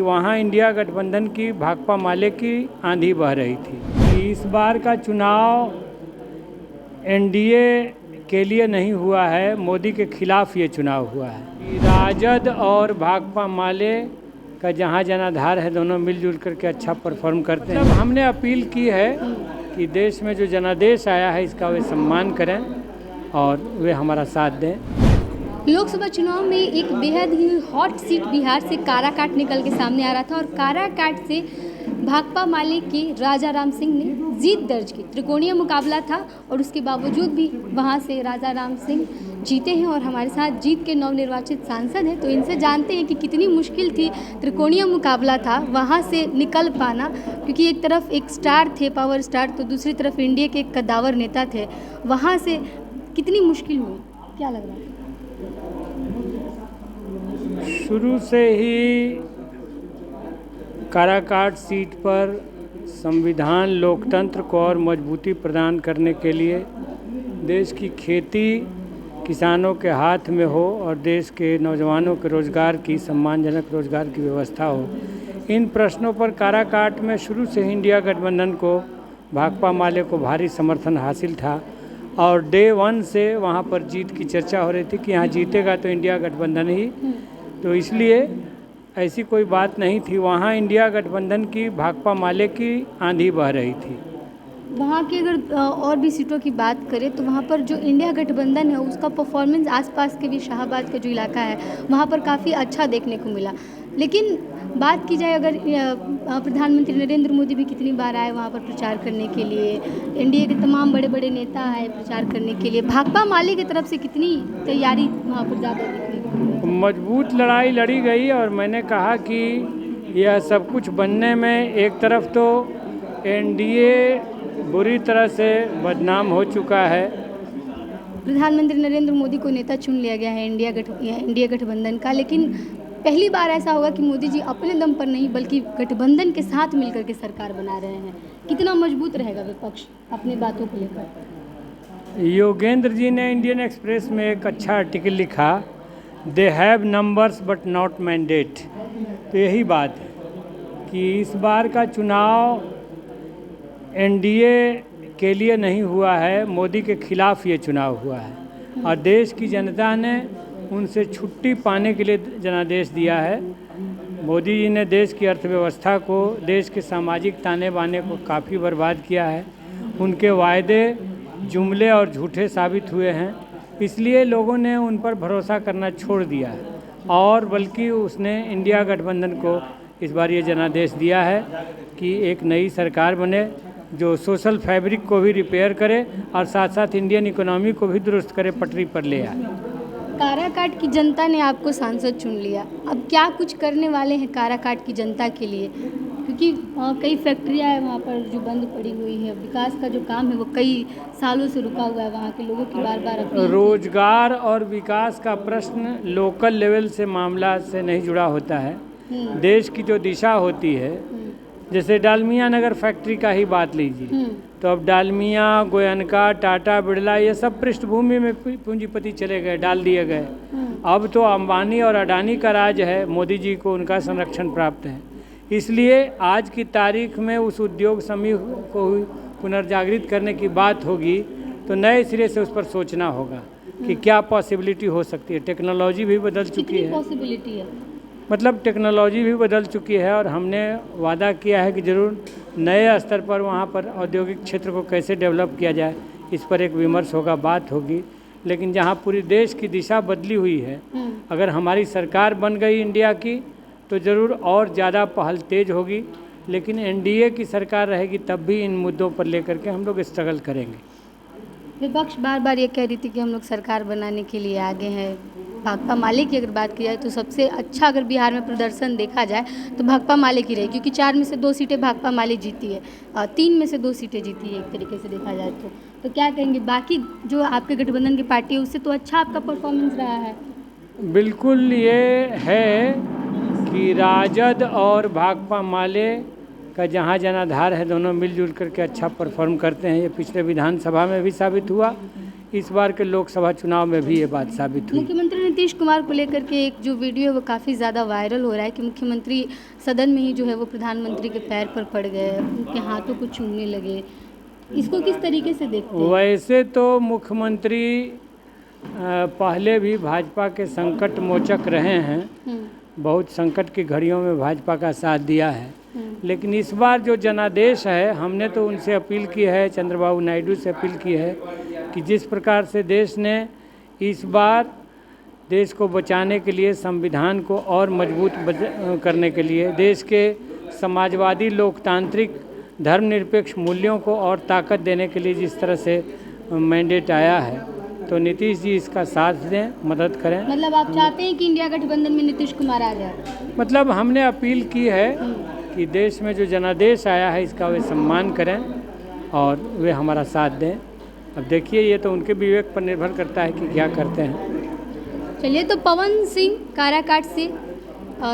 वहाँ इंडिया गठबंधन की भाकपा माले की आंधी बह रही थी कि इस बार का चुनाव एनडीए के लिए नहीं हुआ है, मोदी के खिलाफ ये चुनाव हुआ है। राजद और भाकपा माले का जहाँ जनाधार है, दोनों मिलजुल करके अच्छा परफॉर्म करते हैं। मतलब हमने अपील की है कि देश में जो जनादेश आया है इसका वे सम्मान करें और वे हमारा साथ दें। लोकसभा चुनाव में एक बेहद ही हॉट सीट बिहार से काराकाट निकल के सामने आ रहा था और काराकाट से भाकपा माले के राजा राम सिंह ने जीत दर्ज की। त्रिकोणीय मुकाबला था और उसके बावजूद भी वहां से राजा राम सिंह जीते हैं और हमारे साथ जीत के नवनिर्वाचित सांसद हैं, तो इनसे जानते हैं कि कितनी मुश्किल थी, त्रिकोणीय मुकाबला था वहां से निकल पाना, क्योंकि एक तरफ एक स्टार थे, पावर स्टार, तो दूसरी तरफ इंडिया के एक कद्दावर नेता थे। वहाँ से कितनी मुश्किल हुई, क्या लग रहा है? शुरू से ही काराकाट सीट पर संविधान लोकतंत्र को और मजबूती प्रदान करने के लिए देश की खेती किसानों के हाथ में हो और देश के नौजवानों के रोज़गार की, सम्मानजनक रोज़गार की व्यवस्था हो, इन प्रश्नों पर काराकाट में शुरू से ही इंडिया गठबंधन को, भाकपा माले को भारी समर्थन हासिल था और डे वन से वहाँ पर जीत की चर्चा हो रही थी कि यहाँ जीतेगा तो इंडिया गठबंधन ही। तो इसलिए ऐसी कोई बात नहीं थी, वहाँ इंडिया गठबंधन की भाकपा माले की आंधी बह रही थी। वहाँ की अगर और भी सीटों की बात करें तो वहाँ पर जो इंडिया गठबंधन है उसका परफॉर्मेंस आसपास के भी शाहबाद का जो इलाका है वहाँ पर काफ़ी अच्छा देखने को मिला। लेकिन बात की जाए अगर प्रधानमंत्री नरेंद्र मोदी भी कितनी बार आए वहाँ पर प्रचार करने के लिए, एनडीए के तमाम बड़े बड़े नेता आए प्रचार करने के लिए, भाकपा माले की तरफ से कितनी तैयारी वहाँ पर ज़्यादा दिखने को? मजबूत लड़ाई लड़ी गई और मैंने कहा कि यह सब कुछ बनने में एक तरफ तो एनडीए बुरी तरह से बदनाम हो चुका है। प्रधानमंत्री नरेंद्र मोदी को नेता चुन लिया गया है इंडिया गठबंधन का, लेकिन पहली बार ऐसा होगा कि मोदी जी अपने दम पर नहीं बल्कि गठबंधन के साथ मिलकर के सरकार बना रहे हैं। कितना मजबूत रहेगा विपक्ष अपनी बातों को लेकर? योगेंद्र जी ने इंडियन एक्सप्रेस में एक अच्छा आर्टिकल लिखा, they have numbers but not mandate. तो यही बात है कि इस बार का चुनाव एनडीए के लिए नहीं हुआ है, मोदी के खिलाफ ये चुनाव हुआ है और देश की जनता ने उनसे छुट्टी पाने के लिए जनादेश दिया है। मोदी जी ने देश की अर्थव्यवस्था को, देश के सामाजिक ताने बाने को काफ़ी बर्बाद किया है। उनके वायदे जुमले और झूठे साबित हुए हैं, इसलिए लोगों ने उन पर भरोसा करना छोड़ दिया है और बल्कि उसने इंडिया गठबंधन को इस बार ये जनादेश दिया है कि एक नई सरकार बने जो सोशल फैब्रिक को भी रिपेयर करे और साथ साथ इंडियन इकोनॉमी को भी दुरुस्त करे, पटरी पर ले आए। काराकाट की जनता ने आपको सांसद चुन लिया, अब क्या कुछ करने वाले हैं काराकाट की जनता के लिए? क्योंकि कई फैक्ट्रियां हैं वहाँ पर जो बंद पड़ी हुई है, विकास का जो काम है वो कई सालों से रुका हुआ है, वहाँ के लोगों की बार बार अपील। रोजगार और विकास का प्रश्न लोकल लेवल से मामला से नहीं जुड़ा होता है। देश की जो दिशा होती है, जैसे डालमिया नगर फैक्ट्री का ही बात लीजिए, तो अब डालमिया, गोयनका, टाटा, बिरला ये सब पृष्ठभूमि में पूंजीपति चले गए, डाल दिए गए। अब तो अंबानी और अडानी का राज है, मोदी जी को उनका संरक्षण प्राप्त है। इसलिए आज की तारीख में उस उद्योग समूह को पुनर्जागृत करने की बात होगी तो नए सिरे से उस पर सोचना होगा कि क्या पॉसिबिलिटी हो सकती है। टेक्नोलॉजी भी बदल चुकी है, पॉसिबिलिटी है मतलब टेक्नोलॉजी भी बदल चुकी है और हमने वादा किया है कि ज़रूर नए स्तर पर वहाँ पर औद्योगिक क्षेत्र को कैसे डेवलप किया जाए, इस पर एक विमर्श होगा, बात होगी। लेकिन जहाँ पूरी देश की दिशा बदली हुई है, अगर हमारी सरकार बन गई इंडिया की तो ज़रूर और ज़्यादा पहल तेज होगी, लेकिन एनडीए की सरकार रहेगी तब भी इन मुद्दों पर लेकर के हम लोग स्ट्रगल करेंगे। विपक्ष बार बार ये कह रही थी कि हम लोग सरकार बनाने के लिए आगे हैं। भाकपा माले की अगर बात की जाए तो सबसे अच्छा अगर बिहार में प्रदर्शन देखा जाए तो भाकपा माले की रही, क्योंकि 4 में से 2 सीटें भाकपा माले जीती है और 3 में से 2 सीटें जीती है एक तरीके से देखा जाए तो क्या कहेंगे? बाकी जो आपके गठबंधन की पार्टी है उससे तो अच्छा आपका परफॉर्मेंस रहा है। बिल्कुल, ये है कि राजद और भाकपा माले का जहाँ जनाधार है, दोनों मिलजुल करके अच्छा परफॉर्म करते हैं। ये पिछले विधानसभा में भी साबित हुआ, इस बार के लोकसभा चुनाव में भी ये बात साबित हुई। मुख्यमंत्री नीतीश कुमार को लेकर के एक जो वीडियो है वो काफ़ी ज़्यादा वायरल हो रहा है कि मुख्यमंत्री सदन में ही जो है वो प्रधानमंत्री के पैर पर पड़ गए, उनके हाथों को चूमने लगे। इसको किस तरीके से देखते हैं? वैसे तो मुख्यमंत्री पहले भी भाजपा के संकट मोचक रहे हैं, बहुत संकट की घड़ियों में भाजपा का साथ दिया है। लेकिन इस बार जो जनादेश है, हमने तो उनसे अपील की है, चंद्रबाबू नायडू से अपील की है कि जिस प्रकार से देश ने इस बार देश को बचाने के लिए, संविधान को और मजबूत करने के लिए, देश के समाजवादी लोकतांत्रिक धर्मनिरपेक्ष मूल्यों को और ताकत देने के लिए जिस तरह से मैंडेट आया है, तो नीतीश जी इसका साथ दें, मदद करें। मतलब आप चाहते हैं कि इंडिया गठबंधन में नीतीश कुमार आ जाए? मतलब हमने अपील की है कि देश में जो जनादेश आया है इसका वे सम्मान करें और वे हमारा साथ दें। अब देखिए, ये तो उनके विवेक पर निर्भर करता है कि क्या करते हैं। चलिए, तो पवन सिंह काराकाट से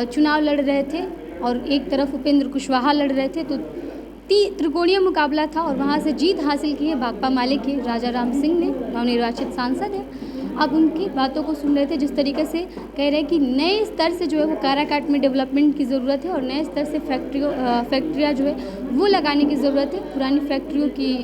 चुनाव लड़ रहे थे और एक तरफ उपेंद्र कुशवाहा लड़ रहे थे, तो त्रिकोणीय मुकाबला था और वहां से जीत हासिल की है भाकपा माले के राजा राम सिंह ने, नवनिर्वाचित सांसद है। अब उनकी बातों को सुन रहे थे, जिस तरीके से कह रहे हैं कि नए स्तर से जो है वो काराकाट में डेवलपमेंट की ज़रूरत है और नए स्तर से फैक्ट्रियाँ जो है वो लगाने की ज़रूरत है। पुरानी फैक्ट्रियों की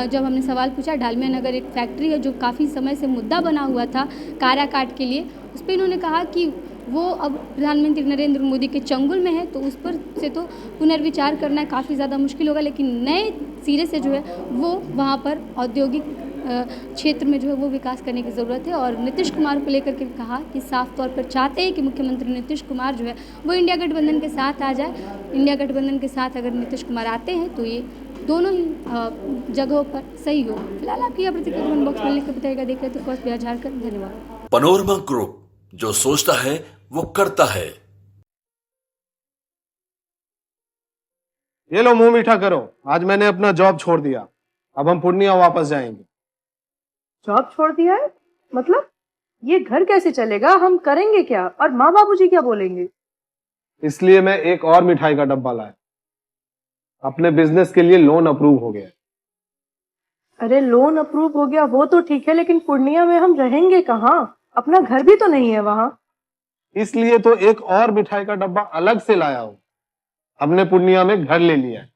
जब हमने सवाल पूछा, डालमिया नगर एक फैक्ट्री है जो काफ़ी समय से मुद्दा बना हुआ था काराकाट के लिए, उस पर इन्होंने कहा कि वो अब प्रधानमंत्री नरेंद्र मोदी के चंगुल में है, तो उस पर से तो पुनर्विचार करना काफ़ी ज़्यादा मुश्किल होगा। लेकिन नए सिरे से जो है वो वहाँ पर औद्योगिक क्षेत्र में जो है वो विकास करने की ज़रूरत है। और नीतीश कुमार को लेकर के कहा कि साफ तौर पर चाहते हैं कि मुख्यमंत्री नीतीश कुमार जो है वो इंडिया गठबंधन के साथ आ जाए। इंडिया गठबंधन के साथ अगर नीतीश कुमार आते हैं तो ये दोनों ही जगहों पर सही हो। फिलहाल आपकी यह प्रतिक्रिया कमेंट बॉक्स में लिख के बताइएगा। देख रहे थे फर्स्ट बिहार झारखंड। धन्यवाद। पनोरमा ग्रुप, जो सोचता है वो करता है। ये लो, मुंह मीठा करो। आज मैंने अपना जॉब छोड़ दिया, अब हम पूर्णिया वापस जाएंगे। जॉब छोड़ दिया है? मतलब ये घर कैसे चलेगा? हम करेंगे क्या? और माँ बाबूजी क्या बोलेंगे? इसलिए मैं एक और मिठाई का डब्बा लाया। अपने बिजनेस के लिए लोन अप्रूव हो गया। अरे लोन अप्रूव हो गया वो तो ठीक है, लेकिन पूर्णिया में हम रहेंगे कहाँ? अपना घर भी तो नहीं है वहाँ। इसलिए तो एक और मिठाई का डब्बा अलग से लाया हूँ। हमने पूर्णिया में घर ले लिया है,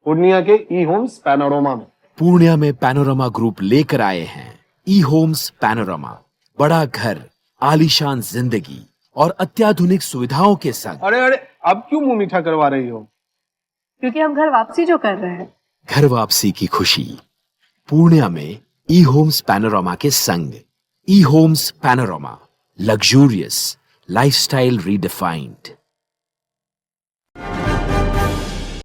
पूर्णिया के ई होम्स पैनोरमा में। पूर्णिया में पैनोरमा ग्रुप लेकर आए हैं ई होम्स पैनोरमा। बड़ा घर, आलीशान जिंदगी और अत्याधुनिक सुविधाओं के संग। अरे अरे, अब क्यों मुंह मीठा करवा रही हो? क्योंकि हम घर वापसी जो कर रहे हैं। घर वापसी की खुशी पूर्णिया में ई होम्स पैनोरमा के संग। E Homes Panorama, luxurious lifestyle redefined.